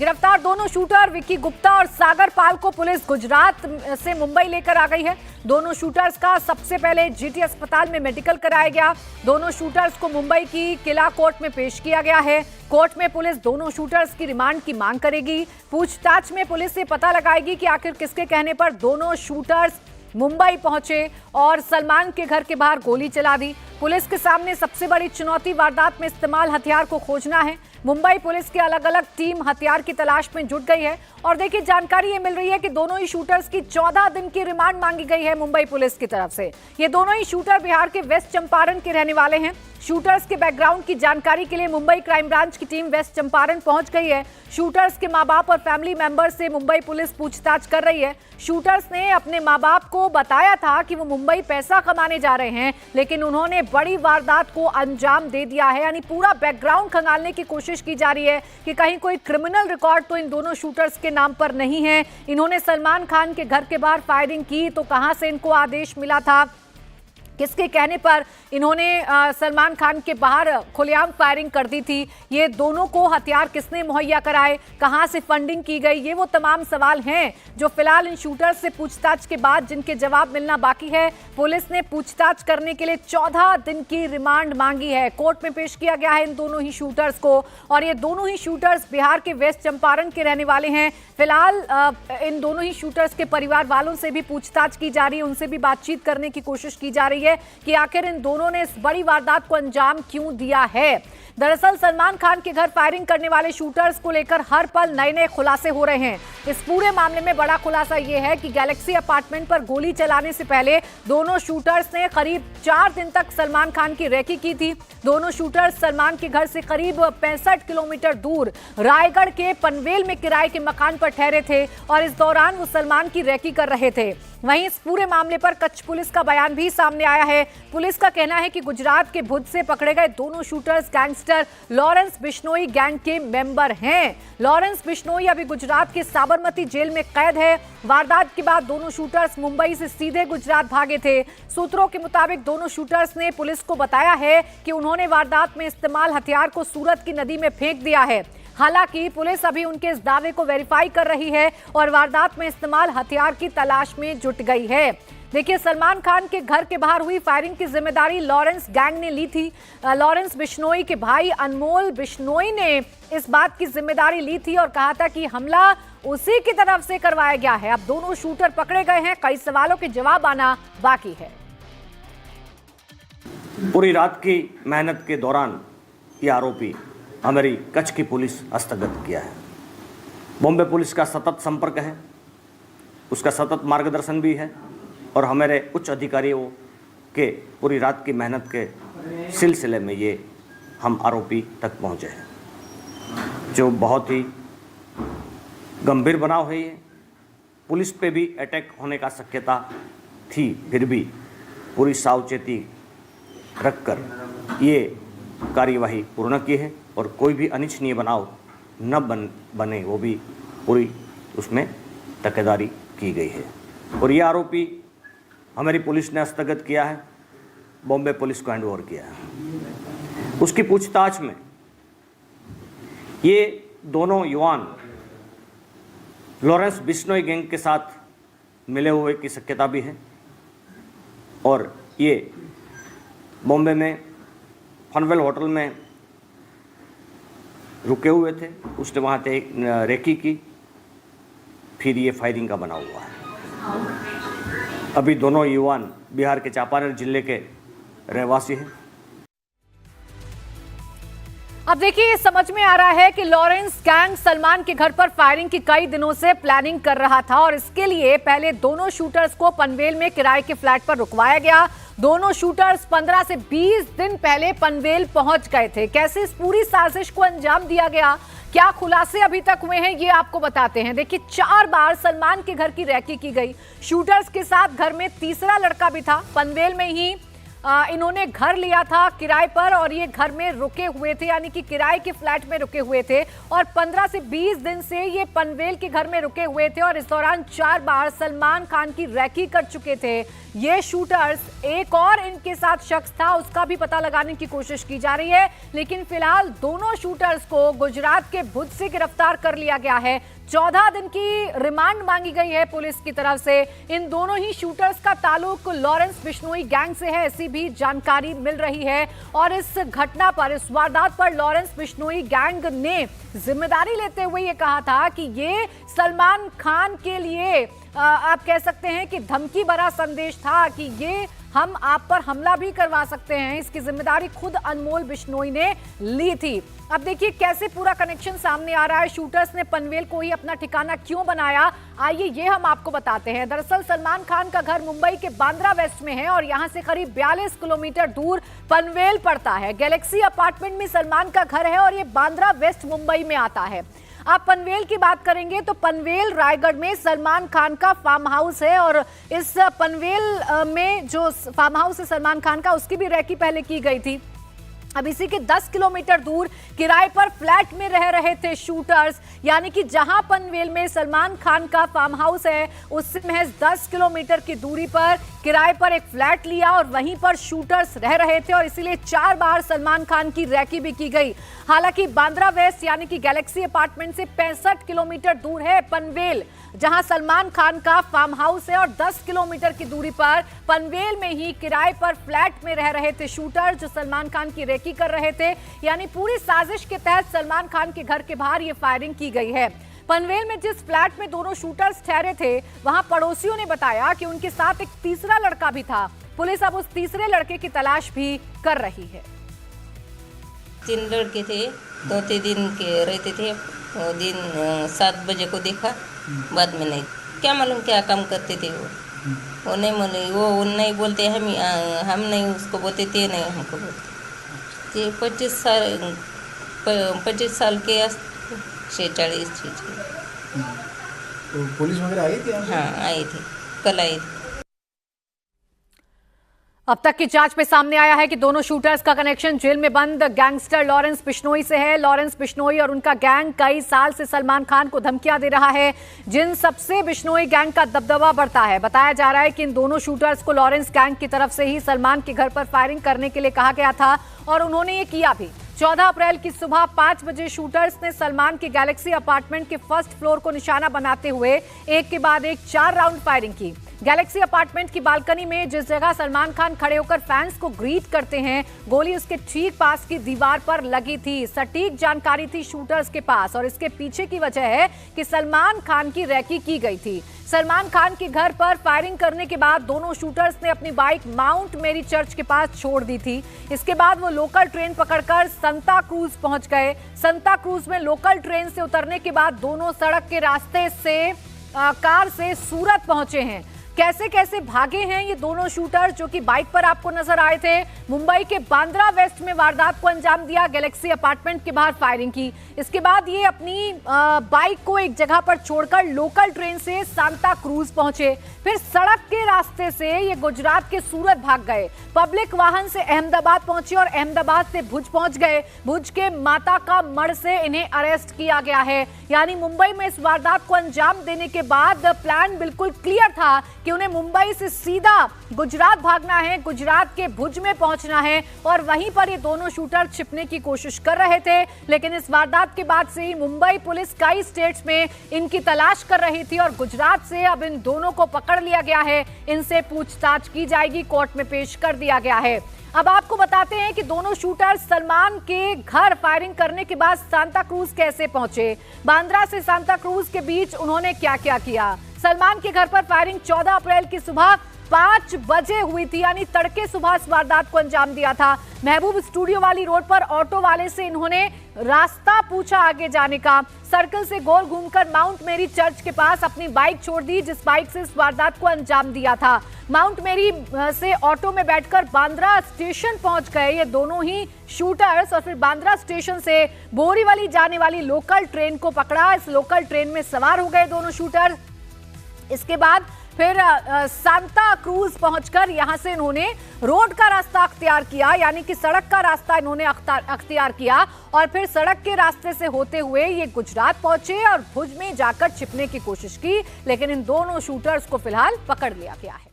गिरफ्तार दोनों शूटर विक्की गुप्ता और सागर पाल को पुलिस गुजरात से मुंबई लेकर आ गई है। दोनों शूटर्स का सबसे पहले जीटी अस्पताल में मेडिकल कराया गया। दोनों शूटर्स को मुंबई की किला कोर्ट में पेश किया गया है। कोर्ट में पुलिस दोनों शूटर्स की रिमांड की मांग करेगी। पूछताछ में पुलिस ये पता लगाएगी कि आखिर किसके कहने पर दोनों शूटर्स मुंबई पहुंचे और सलमान के घर के बाहर गोली चला दी। पुलिस के सामने सबसे बड़ी चुनौती वारदात में इस्तेमाल हथियार को खोजना है। मुंबई पुलिस की अलग अलग टीम हथियार की तलाश में जुट गई है और देखिए जानकारी ये मिल रही है कि दोनों ही शूटर्स की 14 दिन की रिमांड मांगी गई है मुंबई पुलिस की तरफ से। ये दोनों ही शूटर बिहार के वेस्ट चंपारण के रहने वाले हैं। शूटर्स के बैकग्राउंड की जानकारी के लिए मुंबई क्राइम ब्रांच की टीम वेस्ट चंपारण पहुंच गई है। शूटर्स के मां बाप और फैमिली मेंबर्स से मुंबई पुलिस पूछताछ कर रही है। शूटर्स ने अपने मां बाप को बताया था कि वो मुंबई पैसा कमाने जा रहे हैं, लेकिन उन्होंने बड़ी वारदात को अंजाम दे दिया है। यानी पूरा बैकग्राउंड खंगालने की कोशिश की जा रही है कि कहीं कोई क्रिमिनल रिकॉर्ड तो इन दोनों शूटर्स के नाम पर नहीं है। इन्होंने सलमान खान के घर के बाहर फायरिंग की तो कहां से इनको आदेश मिला था, किसके कहने पर इन्होंने सलमान खान के बाहर खुलेआम फायरिंग कर दी थी, ये दोनों को हथियार किसने मुहैया कराए, कहां से फंडिंग की गई, ये वो तमाम सवाल हैं जो फिलहाल इन शूटर्स से पूछताछ के बाद जिनके जवाब मिलना बाकी है। पुलिस ने पूछताछ करने के लिए 14 दिन की रिमांड मांगी है। कोर्ट में पेश किया गया है इन दोनों ही शूटर्स को और ये दोनों ही शूटर्स बिहार के वेस्ट चंपारण के रहने वाले हैं। फिलहाल इन दोनों ही शूटर्स के परिवार वालों से भी पूछताछ की जा रही है, उनसे भी बातचीत करने की कोशिश की जा रही है कि आखिर इन दोनों ने इस बड़ी वारदात को अंजाम क्यों दिया है। दरअसल सलमान खान के घर फायरिंग करने वाले शूटर्स को लेकर हर पल नए नए खुलासे हो रहे हैं। इस पूरे मामले में बड़ा खुलासा यह है कि गैलेक्सी अपार्टमेंट पर गोली चलाने से पहले दोनों शूटर्स ने करीब 4 दिन तक सलमान खान की रेकी की थी। दोनों शूटर्स सलमान के घर से करीब 65 किलोमीटर दूर रायगढ़ के पनवेल में किराए के मकान पर ठहरे थे और इस दौरान वो सलमान की रेकी कर रहे थे। वहीं इस पूरे मामले पर कच्छ पुलिस का बयान भी सामने आया है। पुलिस का कहना है कि गुजरात के भुज से पकड़े गए दोनों shooters gangster Lawrence Bishnoi gang के मेंबर हैं। लॉरेंस बिश्नोई अभी गुजरात के साबरमती जेल में कैद है। वारदात के बाद दोनों शूटर्स मुंबई से सीधे गुजरात भागे थे। सूत्रों के मुताबिक दोनों शूटर्स ने पुलिस को बताया है कि उन्होंने वारदात में इस्तेमाल हथियार को सूरत की नदी में फेंक दिया है। हालांकि पुलिस अभी उनके इस दावे को वेरीफाई कर रही है और वारदात में इस्तेमाल हथियार की तलाश में जुट गई है। देखिए सलमान खान के घर के बाहर हुई फायरिंग की जिम्मेदारी लॉरेंस गैंग ने ली थी। लॉरेंस बिश्नोई के भाई अनमोल बिश्नोई ने इस बात की जिम्मेदारी ली थी और कहा था कि हमला उसी की तरफ से करवाया गया है। अब दोनों शूटर पकड़े गए हैं, कई सवालों के जवाब आना बाकी है। पूरी रात की मेहनत के दौरान ये आरोपी हमारी कच्छ की पुलिस हस्तगत किया है। बॉम्बे पुलिस का सतत संपर्क है, उसका सतत मार्गदर्शन भी है और हमारे उच्च अधिकारियों के पूरी रात की मेहनत के सिलसिले में ये हम आरोपी तक पहुँचे हैं। जो बहुत ही गंभीर बनाव है, ये पुलिस पे भी अटैक होने का शक्यता थी, फिर भी पूरी सावचेती रखकर ये कार्यवाही पूर्ण की है और कोई भी अनिच्छनीय बनाव न बने वो भी पूरी उसमें तकेदारी की गई है। और ये आरोपी हमारी पुलिस ने हस्तगत किया है, बॉम्बे पुलिस को हैंडओवर किया है। उसकी पूछताछ में ये दोनों युवान लॉरेंस बिश्नोई गैंग के साथ मिले हुए की शक्यता भी है और ये बॉम्बे में पनवेल होटल में रुके हुए थे। उसने वहाँ पे रेकी की, फिर ये फायरिंग का बना हुआ है। अभी दोनों युवान बिहार के चंपारण जिले के रहवासी हैं। अब देखिए ये समझ में आ रहा है कि लॉरेंस गैंग सलमान के घर पर फायरिंग की कई दिनों से प्लानिंग कर रहा था और इसके लिए पहले दोनों शूटर्स को पनवेल में किराए के फ्लैट पर रुकवाया गया। दोनों शूटर्स 15 से 20 दिन पहले पनवेल पहुंच गए थे। कैसे इस पूरी साजिश को अंजाम दिया गया, क्या खुलासे अभी तक हुए हैं, ये आपको बताते हैं। देखिए 4 बार सलमान के घर की रेकी की गई। शूटर्स के साथ घर में तीसरा लड़का भी था। पनवेल में ही इन्होंने घर लिया था किराए पर और ये घर में रुके हुए थे, यानी कि किराए के फ्लैट में रुके हुए थे और 15 से 20 दिन से ये पनवेल के घर में रुके हुए थे और इस दौरान 4 बार सलमान खान की रैकी कर चुके थे ये शूटर्स। एक और इनके साथ शख्स था, उसका भी पता लगाने की कोशिश की जा रही है, लेकिन फिलहाल दोनों शूटर्स को गुजरात के भुज से गिरफ्तार कर लिया गया है। 14 दिन की रिमांड मांगी गई है पुलिस की तरफ से। इन दोनों ही शूटर्स का ताल्लुक लॉरेंस बिश्नोई गैंग से है, ऐसी भी जानकारी मिल रही है और इस घटना पर, इस वारदात पर लॉरेंस बिश्नोई गैंग ने जिम्मेदारी लेते हुए ये कहा था कि ये सलमान खान के लिए आप कह सकते हैं कि धमकी भरा संदेश था कि ये हम आप पर हमला भी करवा सकते हैं। इसकी जिम्मेदारी खुद अनमोल बिश्नोई ने ली थी। अब देखिए कैसे पूरा कनेक्शन सामने आ रहा है। शूटर्स ने पनवेल को ही अपना ठिकाना क्यों बनाया, आइए ये हम आपको बताते हैं। दरअसल सलमान खान का घर मुंबई के बांद्रा वेस्ट में है और यहां से करीब 42 किलोमीटर दूर पनवेल पड़ता है। गैलेक्सी अपार्टमेंट में सलमान का घर है और ये बांद्रा वेस्ट मुंबई में आता है। आप पनवेल की बात करेंगे तो पनवेल रायगढ़ में सलमान खान का फार्म हाउस है और इस पनवेल में जो फार्म हाउस है सलमान खान का, उसकी भी रैकी पहले की गई थी। अब इसी के 10 किलोमीटर दूर किराए पर फ्लैट में रह रहे थे शूटर्स, यानी कि जहां पनवेल में सलमान खान का फार्म हाउस है उससे महज 10 किलोमीटर की दूरी पर किराए पर एक फ्लैट लिया और वहीं पर शूटर्स रह रहे थे और इसीलिए 4 बार सलमान खान की रैकी भी की गई। हालांकि बांद्रा वेस्ट यानी कि गैलेक्सी अपार्टमेंट से 65 किलोमीटर दूर है पनवेल, जहां सलमान खान का फार्म हाउस है और 10 किलोमीटर की दूरी पर पनवेल में ही किराए पर फ्लैट में रह रहे थे शूटर जो सलमान खान की रैकी कर रहे थे। यानी पूरी साजिश के तहत सलमान खान के घर के बाहर ये फायरिंग की गई है। पनवेल में जिस फ्लैट में दोनों शूटर्स ठहरे थे वहां पड़ोसियों ने बताया कि उनके साथ एक तीसरा लड़का भी था। पुलिस अब उस तीसरे लड़के की तलाश भी कर रही है। 3 लड़के थे, 2-3 दिन के रहते थे। वो दिन 7 बजे को देखा, बाद में नहीं, क्या मालूम क्या काम करते थे वो नहीं बोले, वो नहीं बोलते, हम नहीं उसको बोलते थे, नहीं हमको बोलते। ये 25 साल के 46 चीज के। तो पुलिस वगैरह आई थी? हाँ आई थी, कल आई थी। अब तक की जांच में सामने आया है कि दोनों शूटर्स का कनेक्शन जेल में बंद गैंगस्टर लॉरेंस बिश्नोई से है। लॉरेंस बिश्नोई और उनका गैंग कई साल से सलमान खान को धमकियां दे रहा है, जिन सबसे बिश्नोई गैंग का दबदबा बढ़ता है। बताया जा रहा है कि इन दोनों शूटर्स को लॉरेंस गैंग की तरफ से ही सलमान के घर पर फायरिंग करने के लिए कहा गया था और उन्होंने ये किया भी। 14 अप्रैल की सुबह 5 बजे शूटर्स ने सलमान के गैलेक्सी अपार्टमेंट के फर्स्ट फ्लोर को निशाना बनाते हुए एक के बाद एक 4 राउंड फायरिंग की। गैलेक्सी अपार्टमेंट की बालकनी में जिस जगह सलमान खान खड़े होकर फैंस को ग्रीट करते हैं, गोली उसके ठीक पास की दीवार पर लगी थी। सटीक जानकारी थी शूटर्स के पास और इसके पीछे की वजह है कि सलमान खान की रैकी की गई थी। सलमान खान के घर पर फायरिंग करने के बाद दोनों शूटर्स ने अपनी बाइक माउंट मेरी चर्च के पास छोड़ दी थी। इसके बाद वो लोकल ट्रेन पकड़कर संता क्रूज पहुंच गए। संता क्रूज में लोकल ट्रेन से उतरने के बाद दोनों सड़क के रास्ते से कार से सूरत पहुंचे हैं। कैसे कैसे भागे हैं ये दोनों शूटर जो कि बाइक पर आपको नजर आए थे। मुंबई के बांद्रा वेस्ट में वारदात को अंजाम दिया, गैलेक्सी अपार्टमेंट के बाहर फायरिंग की। इसके बाद ये अपनी बाइक को एक जगह पर छोड़कर लोकल ट्रेन से सांता क्रूज पहुंचे, फिर सड़क के रास्ते से ये गुजरात के सूरत भाग गए। पब्लिक वाहन से अहमदाबाद पहुंचे और अहमदाबाद से भुज पहुंच गए। भुज के माता का मढ़ से इन्हें अरेस्ट किया गया है। यानी मुंबई में इस वारदात को अंजाम देने के बाद प्लान बिल्कुल क्लियर था कि उन्हें मुंबई से सीधा गुजरात भागना है, गुजरात के भुज में पहुंचना है और वहीं पर ये दोनों शूटर छिपने की कोशिश कर रहे थे। लेकिन इस वारदात के बाद से ही मुंबई पुलिस कई स्टेट्स में इनकी तलाश कर रही थी और गुजरात से अब इन दोनों को पकड़ लिया गया है। इनसे पूछताछ की जाएगी, कोर्ट में पेश कर दिया गया है। अब आपको बताते हैं कि दोनों शूटर सलमान के घर फायरिंग करने के बाद सांता क्रूज कैसे पहुंचे, बांद्रा से सांता क्रूज के बीच उन्होंने क्या क्या किया। सलमान के घर पर फायरिंग 14 अप्रैल की सुबह 5 बजे हुई थी, यानी तड़के सुबह इस वारदात को अंजाम दिया था। महबूब स्टूडियो वाली रोड पर ऑटो वाले से इन्होंने रास्ता पूछा आगे जाने का। सर्कल से गोल घूमकर माउंट मेरी चर्च के पास अपनी बाइक छोड़ दी, जिस बाइक से इस वारदात को अंजाम दिया था। माउंट मेरी से ऑटो में बैठकर बांद्रा स्टेशन पहुंच गए ये दोनों ही शूटर्स और फिर बांद्रा स्टेशन से बोरीवली जाने वाली लोकल ट्रेन को पकड़ा। इस लोकल ट्रेन में सवार हो गए दोनों शूटर। इसके बाद फिर सांता क्रूज पहुंचकर यहां से इन्होंने रोड का रास्ता अख्तियार किया, यानी कि सड़क का रास्ता इन्होंने अख्तियार किया और फिर सड़क के रास्ते से होते हुए ये गुजरात पहुंचे और भुज में जाकर छिपने की कोशिश की, लेकिन इन दोनों शूटर्स को फिलहाल पकड़ लिया गया है।